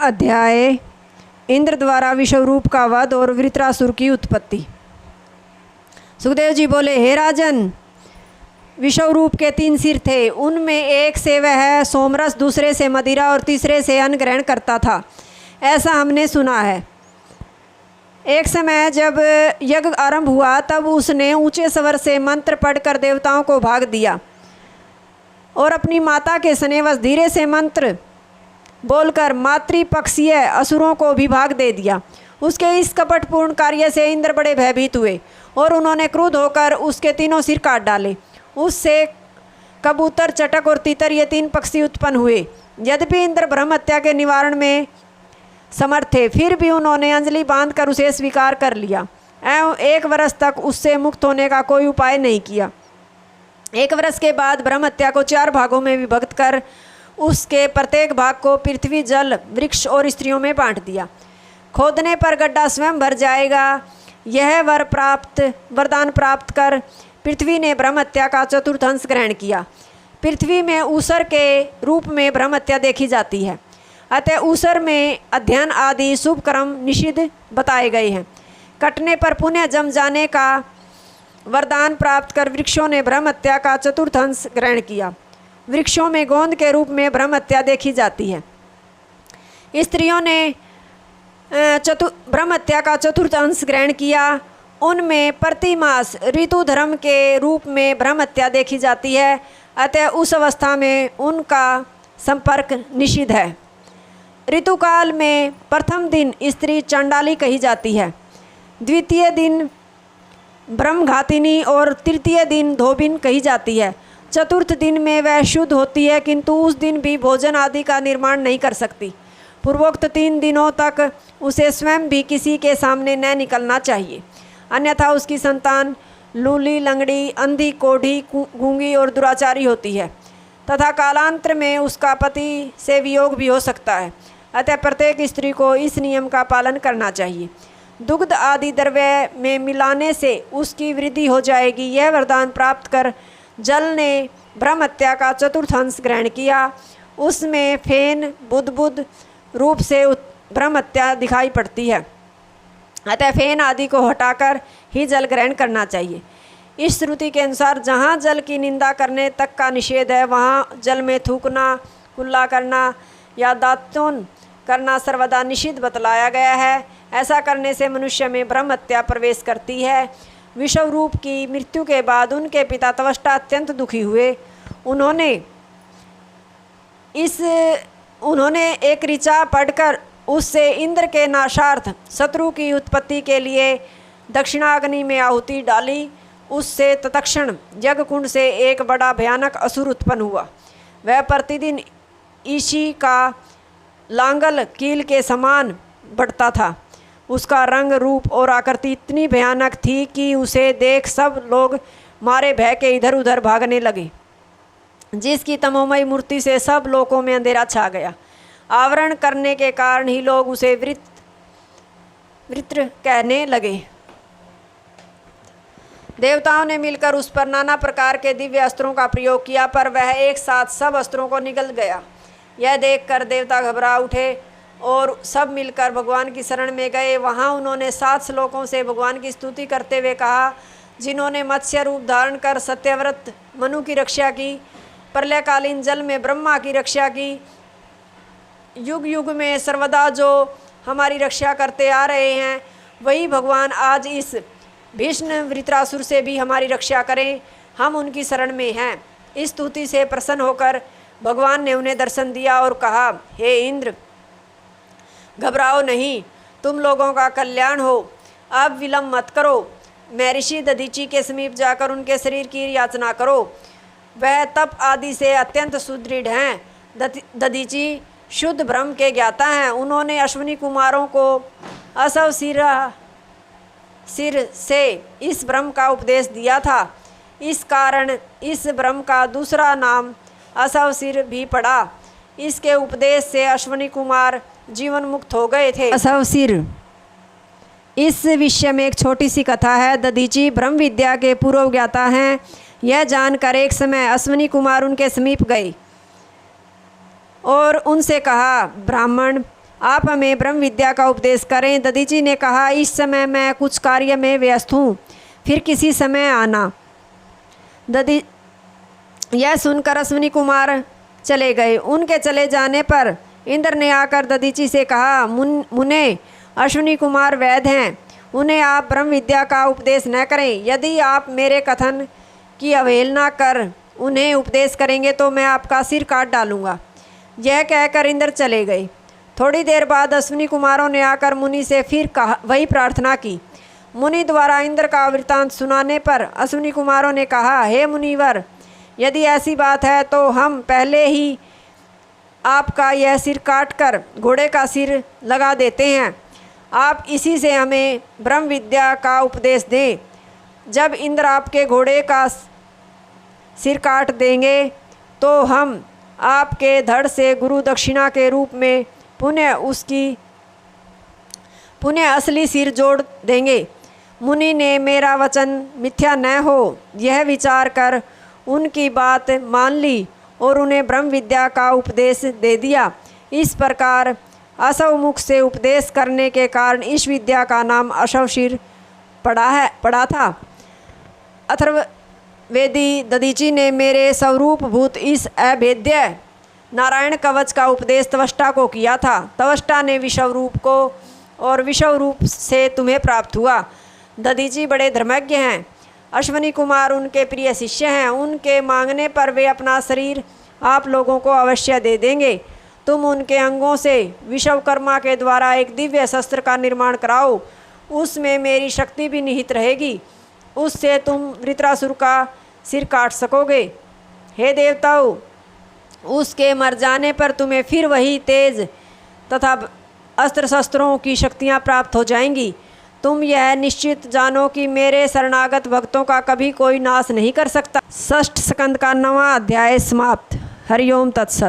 अध्याय इंद्र द्वारा विश्वरूप का वध और वृत्रासुर की उत्पत्ति। सुखदेव जी बोले, हे राजन, विश्वरूप के 3 सिर थे। उनमें एक से वह सोमरस, दूसरे से मदिरा और तीसरे से अन्न ग्रहण करता था, ऐसा हमने सुना है। एक समय जब यज्ञ आरंभ हुआ तब उसने ऊंचे स्वर से मंत्र पढ़कर देवताओं को भाग दिया और अपनी माता के स्नेहवश धीरे से मंत्र बोलकर मातृपक्षीय असुरों को भी भाग दे दिया। उसके इस कपटपूर्ण कार्य से इंद्र बड़े भयभीत हुए और उन्होंने क्रुद्ध होकर उसके 3 सिर काट डाले। उससे कबूतर, चटक और तीतर ये 3 पक्षी उत्पन्न हुए। यद्यपि इंद्र ब्रह्म हत्या के निवारण में समर्थ थे, फिर भी उन्होंने अंजलि बांधकर उसे स्वीकार कर लिया एवं 1 वर्ष तक उससे मुक्त होने का कोई उपाय नहीं किया। 1 वर्ष के बाद ब्रह्म हत्या को 4 भागों में विभक्त कर उसके प्रत्येक भाग को पृथ्वी, जल, वृक्ष और स्त्रियों में बांट दिया। खोदने पर गड्ढा स्वयं भर जाएगा, यह वरदान प्राप्त कर पृथ्वी ने ब्रह्म हत्या का 4th अंश ग्रहण किया। पृथ्वी में ऊसर के रूप में ब्रह्म हत्या देखी जाती है, अतः ऊसर में अध्ययन आदि शुभ कर्म निषिद्ध बताए गए हैं। कटने पर पुनः जम जाने का वरदान प्राप्त कर वृक्षों ने ब्रह्म हत्या का 4th अंश ग्रहण किया। वृक्षों में गोंद के रूप में ब्रह्म हत्या देखी जाती है। स्त्रियों ने ब्रह्म हत्या का 4th अंश ग्रहण किया। उनमें प्रतिमास ऋतु धर्म के रूप में ब्रह्म हत्या देखी जाती है, अतः उस अवस्था में उनका संपर्क निषिद्ध है। ऋतुकाल में प्रथम दिन स्त्री चंडाली कही जाती है, द्वितीय दिन ब्रह्मघातिनी और तृतीय दिन धोबिन कही जाती है। 4th दिन में वह शुद्ध होती है, किंतु उस दिन भी भोजन आदि का निर्माण नहीं कर सकती। पूर्वोक्त 3 दिनों तक उसे स्वयं भी किसी के सामने न निकलना चाहिए, अन्यथा उसकी संतान लूली, लंगड़ी, अंधी, कोढ़ी, गूंगी और दुराचारी होती है तथा कालांतर में उसका पति से वियोग भी हो सकता है। अतः प्रत्येक स्त्री को इस नियम का पालन करना चाहिए। दुग्ध आदि द्रव्य में मिलाने से उसकी वृद्धि हो जाएगी। यह वरदान प्राप्त कर जल ने ब्रह्म हत्या का 4th अंश ग्रहण किया। उसमें फेन, बुद्ध रूप से ब्रह्म हत्या दिखाई पड़ती है, अतः फेन आदि को हटाकर ही जल ग्रहण करना चाहिए। इस श्रुति के अनुसार जहाँ जल की निंदा करने तक का निषेध है, वहाँ जल में थूकना, कुल्ला करना या दातून करना सर्वदा निषिद्ध बतलाया गया है। ऐसा करने से मनुष्य में ब्रह्म हत्या प्रवेश करती है। विश्वरूप की मृत्यु के बाद उनके पिता त्वष्टा अत्यंत दुखी हुए। उन्होंने एक ऋचा पढ़कर उससे इंद्र के नाशार्थ शत्रु की उत्पत्ति के लिए दक्षिणाग्नि में आहुति डाली। उससे तत्क्षण यज्ञ कुंड से एक बड़ा भयानक असुर उत्पन्न हुआ। वह प्रतिदिन ईशी का लांगल कील के समान बढ़ता था। उसका रंग, रूप और आकृति इतनी भयानक थी कि उसे देख सब लोग मारे भय के इधर उधर भागने लगे, जिसकी तमोमयी मूर्ति से सब लोकों में अंधेरा छा गया। आवरण करने के कारण ही लोग उसे वृत्र कहने लगे। देवताओं ने मिलकर उस पर नाना प्रकार के दिव्य अस्त्रों का प्रयोग किया, पर वह एक साथ सब अस्त्रों को निगल गया। यह देखकर देवता घबरा उठे और सब मिलकर भगवान की शरण में गए। वहाँ उन्होंने 7 श्लोकों से भगवान की स्तुति करते हुए कहा, जिन्होंने मत्स्य रूप धारण कर सत्यव्रत मनु की रक्षा की, प्रलयकालीन जल में ब्रह्मा की रक्षा की, युग युग में सर्वदा जो हमारी रक्षा करते आ रहे हैं, वही भगवान आज इस भीष्म वृत्रासुर से भी हमारी रक्षा करें, हम उनकी शरण में हैं। इस स्तुति से प्रसन्न होकर भगवान ने उन्हें दर्शन दिया और कहा, हे इंद्र, घबराओ नहीं, तुम लोगों का कल्याण हो। अब विलम्ब मत करो, महर्षि दधीचि के समीप जाकर उनके शरीर की याचना करो। वह तप आदि से अत्यंत सुदृढ़ हैं। दधीचि शुद्ध ब्रह्म के ज्ञाता हैं। उन्होंने अश्विनी कुमारों को असव सिर से इस ब्रह्म का उपदेश दिया था। इस कारण इस ब्रह्म का दूसरा नाम असव सिर भी पड़ा। इसके उपदेश से अश्विनी कुमार जीवन मुक्त हो गए थे। असव सिर, इस विषय में एक छोटी सी कथा है। दधीचि ब्रह्म विद्या के पूर्व ज्ञाता हैं। यह जानकर एक समय अश्विनी कुमार उनके समीप गए और उनसे कहा, ब्राह्मण, आप हमें ब्रह्म विद्या का उपदेश करें। दधीची ने कहा, इस समय मैं कुछ कार्य में व्यस्त हूँ, फिर किसी समय आना। यह सुनकर अश्विनी कुमार चले गए। उनके चले जाने पर इंद्र ने आकर दधीची से कहा, मुने, अश्विनी कुमार वैद्य हैं, उन्हें आप ब्रह्म विद्या का उपदेश न करें। यदि आप मेरे कथन की अवहेलना कर उन्हें उपदेश करेंगे तो मैं आपका सिर काट डालूंगा। यह कहकर इंद्र चले गए। थोड़ी देर बाद अश्विनी कुमारों ने आकर मुनि से फिर वही प्रार्थना की। मुनि द्वारा इंद्र का वृत्तांत सुनाने पर अश्विनी कुमारों ने कहा, हे मुनिवर, यदि ऐसी बात है तो हम पहले ही आपका यह सिर काटकर घोड़े का सिर लगा देते हैं। आप इसी से हमें ब्रह्म विद्या का उपदेश दें। जब इंद्र आपके घोड़े का सिर काट देंगे तो हम आपके धड़ से गुरु दक्षिणा के रूप में पुनः असली सिर जोड़ देंगे। मुनि ने मेरा वचन मिथ्या न हो यह विचार कर उनकी बात मान ली और उन्हें ब्रह्म विद्या का उपदेश दे दिया। इस प्रकार अशव मुख से उपदेश करने के कारण इस विद्या का नाम अशवशिर पड़ा था। अथर्ववेदी दधीची ने मेरे स्वरूप भूत इस अभेद्य नारायण कवच का उपदेश त्वष्टा को किया था। त्वष्टा ने विषव रूप को और विषव रूप से तुम्हें प्राप्त हुआ। दधीची बड़े धर्मज्ञ हैं। अश्विनी कुमार उनके प्रिय शिष्य हैं। उनके मांगने पर वे अपना शरीर आप लोगों को अवश्य दे देंगे। तुम उनके अंगों से विश्वकर्मा के द्वारा एक दिव्य शस्त्र का निर्माण कराओ। उसमें मेरी शक्ति भी निहित रहेगी। उससे तुम वृत्रासुर का सिर काट सकोगे। हे देवताओं, उसके मर जाने पर तुम्हें फिर वही तेज तथा अस्त्र शस्त्रों की शक्तियाँ प्राप्त हो जाएंगी। तुम यह निश्चित जानो कि मेरे शरणागत भक्तों का कभी कोई नाश नहीं कर सकता। षष्ठ स्कंद का 9वां अध्याय समाप्त। हरिओम तत्सत।